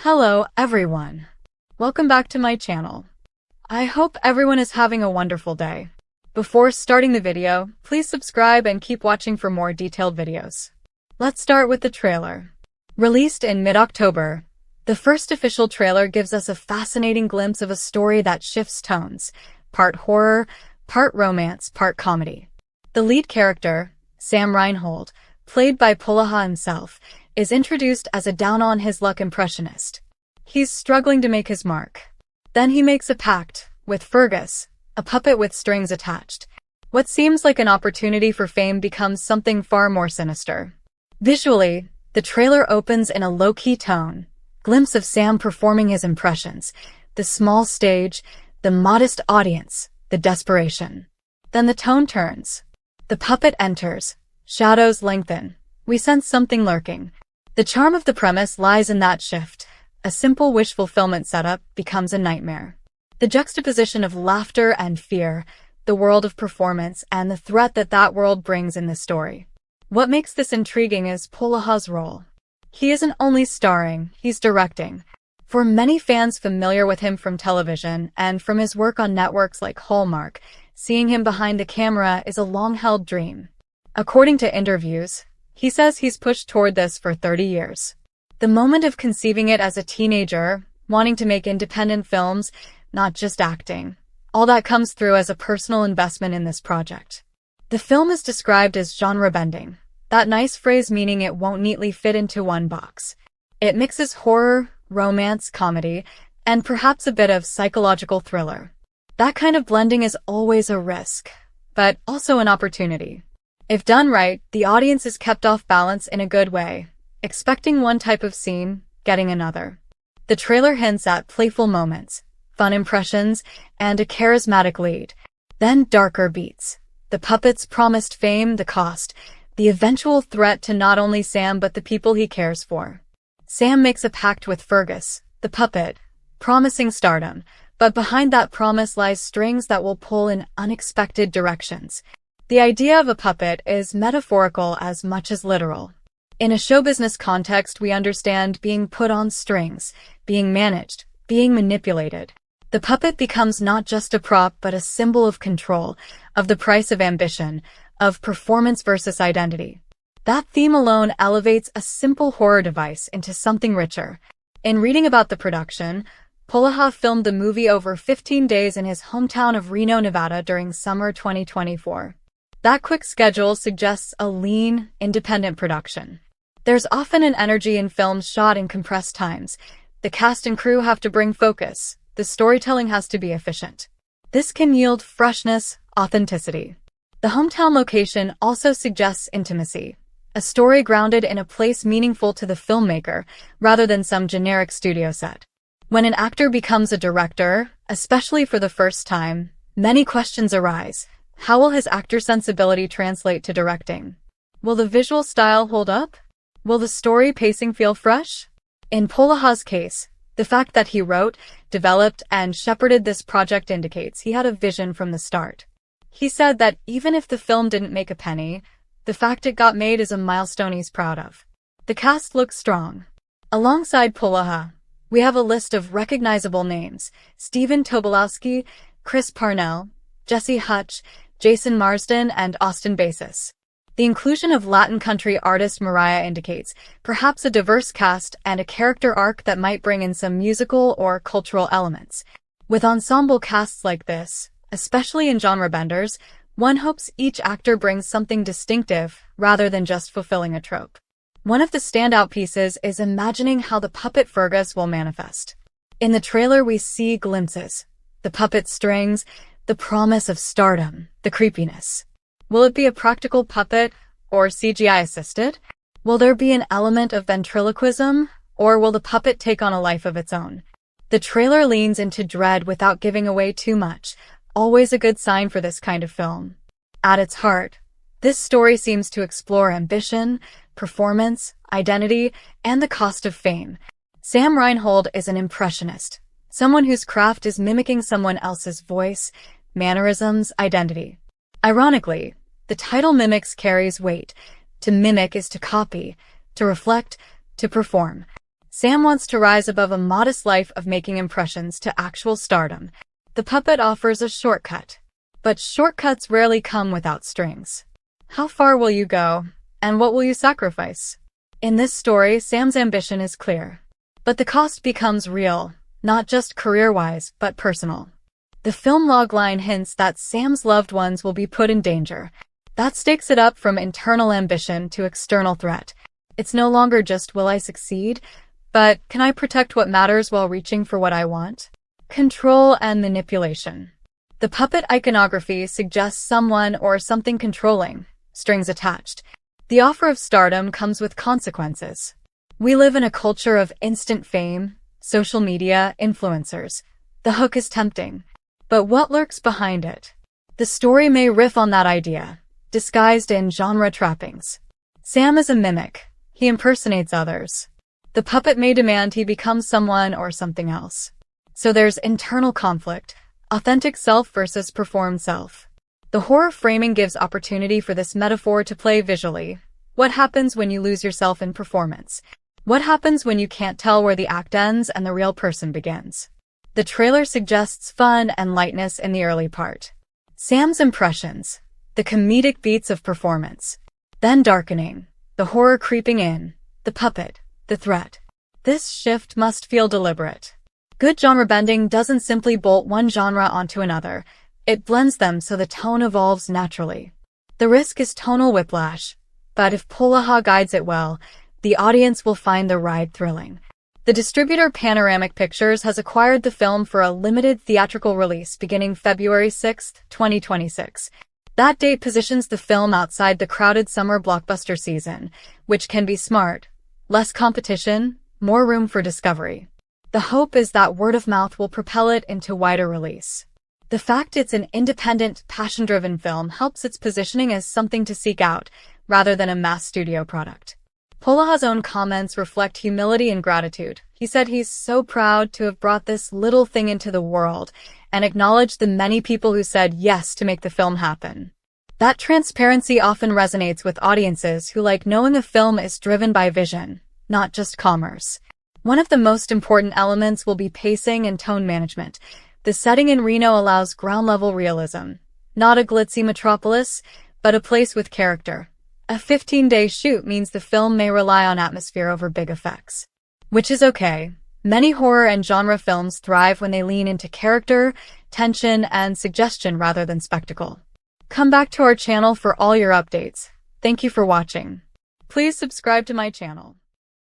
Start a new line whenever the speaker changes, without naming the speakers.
Hello, everyone. Welcome back to my channel. I hope everyone is having a wonderful day. Before starting the video, please subscribe and keep watching for more detailed videos. Let's start with the trailer. Released in mid-October, the first official trailer gives us a fascinating glimpse of a story that shifts tones, part horror, part romance, part comedy. The lead character, Sam Reinhold, played by Polaha himself, is introduced as a down-on-his-luck impressionist. He's struggling to make his mark. Then he makes a pact with Fergus, a puppet with strings attached. What seems like an opportunity for fame becomes something far more sinister. Visually, the trailer opens in a low-key tone, glimpse of Sam performing his impressions, the small stage, the modest audience, the desperation. Then the tone turns. The puppet enters. Shadows lengthen. We sense something lurking. The charm of the premise lies in that shift. A simple wish fulfillment setup becomes a nightmare. The juxtaposition of laughter and fear, the world of performance, and the threat that world brings in this story. What makes this intriguing is Polaha's role. He isn't only starring, he's directing. For many fans familiar with him from television and from his work on networks like Hallmark, seeing him behind the camera is a long-held dream. According to interviews, he says he's pushed toward this for 30 years. The moment of conceiving it as a teenager, wanting to make independent films, not just acting, all that comes through as a personal investment in this project. The film is described as genre-bending, that nice phrase meaning it won't neatly fit into one box. It mixes horror, romance, comedy, and perhaps a bit of psychological thriller. That kind of blending is always a risk, but also an opportunity. If done right, the audience is kept off balance in a good way, expecting one type of scene, getting another. The trailer hints at playful moments, fun impressions, and a charismatic lead. Then darker beats. The puppet's promised fame, the cost, the eventual threat to not only Sam but the people he cares for. Sam makes a pact with Fergus, the puppet, promising stardom, but behind that promise lies strings that will pull in unexpected directions. The idea of a puppet is metaphorical as much as literal. In a show business context, we understand being put on strings, being managed, being manipulated. The puppet becomes not just a prop but a symbol of control, of the price of ambition, of performance versus identity. That theme alone elevates a simple horror device into something richer. In reading about the production, Polaha filmed the movie over 15 days in his hometown of Reno, Nevada during summer 2024. That quick schedule suggests a lean, independent production. There's often an energy in films shot in compressed times. The cast and crew have to bring focus. The storytelling has to be efficient. This can yield freshness, authenticity. The hometown location also suggests intimacy, a story grounded in a place meaningful to the filmmaker rather than some generic studio set. When an actor becomes a director, especially for the first time, many questions arise. How will his actor sensibility translate to directing? Will the visual style hold up? Will the story pacing feel fresh? In Polaha's case, the fact that he wrote, developed, and shepherded this project indicates he had a vision from the start. He said that even if the film didn't make a penny, the fact it got made is a milestone he's proud of. The cast looks strong. Alongside Polaha, we have a list of recognizable names: Stephen Tobolowsky, Chris Parnell, Jesse Hutch, Jason Marsden, and Austin Basis. The inclusion of Latin country artist Mariah indicates perhaps a diverse cast and a character arc that might bring in some musical or cultural elements. With ensemble casts like this, especially in genre benders, one hopes each actor brings something distinctive rather than just fulfilling a trope. One of the standout pieces is imagining how the puppet Fergus will manifest. In the trailer we see glimpses. The puppet strings, the promise of stardom, the creepiness. Will it be a practical puppet or CGI assisted? Will there be an element of ventriloquism, or will the puppet take on a life of its own? The trailer leans into dread without giving away too much, always a good sign for this kind of film. At its heart, this story seems to explore ambition, performance, identity, and the cost of fame. Sam Reinhold is an impressionist, someone whose craft is mimicking someone else's voice, mannerisms, identity. Ironically, the title mimics carries weight. To mimic is to copy, to reflect, to perform. Sam wants to rise above a modest life of making impressions to actual stardom. The puppet offers a shortcut. But shortcuts rarely come without strings. How far will you go, and what will you sacrifice? In this story, Sam's ambition is clear. But the cost becomes real, not just career-wise, but personal. The film logline hints that Sam's loved ones will be put in danger. That stakes it up from internal ambition to external threat. It's no longer just will I succeed, but can I protect what matters while reaching for what I want? Control and manipulation. The puppet iconography suggests someone or something controlling, strings attached. The offer of stardom comes with consequences. We live in a culture of instant fame, social media, influencers. The hook is tempting. But what lurks behind it? The story may riff on that idea, disguised in genre trappings. Sam is a mimic. He impersonates others. The puppet may demand he becomes someone or something else. So there's internal conflict, authentic self versus performed self. The horror framing gives opportunity for this metaphor to play visually. What happens when you lose yourself in performance? What happens when you can't tell where the act ends and the real person begins? The trailer suggests fun and lightness in the early part. Sam's impressions, the comedic beats of performance. Then darkening, the horror creeping in, the puppet, the threat. This shift must feel deliberate. Good genre bending doesn't simply bolt one genre onto another. It blends them so the tone evolves naturally. The risk is tonal whiplash, but if Polaha guides it well, the audience will find the ride thrilling. The distributor Panoramic Pictures has acquired the film for a limited theatrical release beginning February 6, 2026. That date positions the film outside the crowded summer blockbuster season, which can be smart. Less competition, more room for discovery. The hope is that word of mouth will propel it into wider release. The fact it's an independent, passion-driven film helps its positioning as something to seek out, rather than a mass studio product. Polaha's own comments reflect humility and gratitude. He said he's so proud to have brought this little thing into the world and acknowledged the many people who said yes to make the film happen. That transparency often resonates with audiences who like knowing a film is driven by vision, not just commerce. One of the most important elements will be pacing and tone management. The setting in Reno allows ground-level realism. Not a glitzy metropolis, but a place with character. A 15-day shoot means the film may rely on atmosphere over big effects. Which is okay. Many horror and genre films thrive when they lean into character, tension, and suggestion rather than spectacle. Come back to our channel for all your updates. Thank you for watching. Please subscribe to my channel.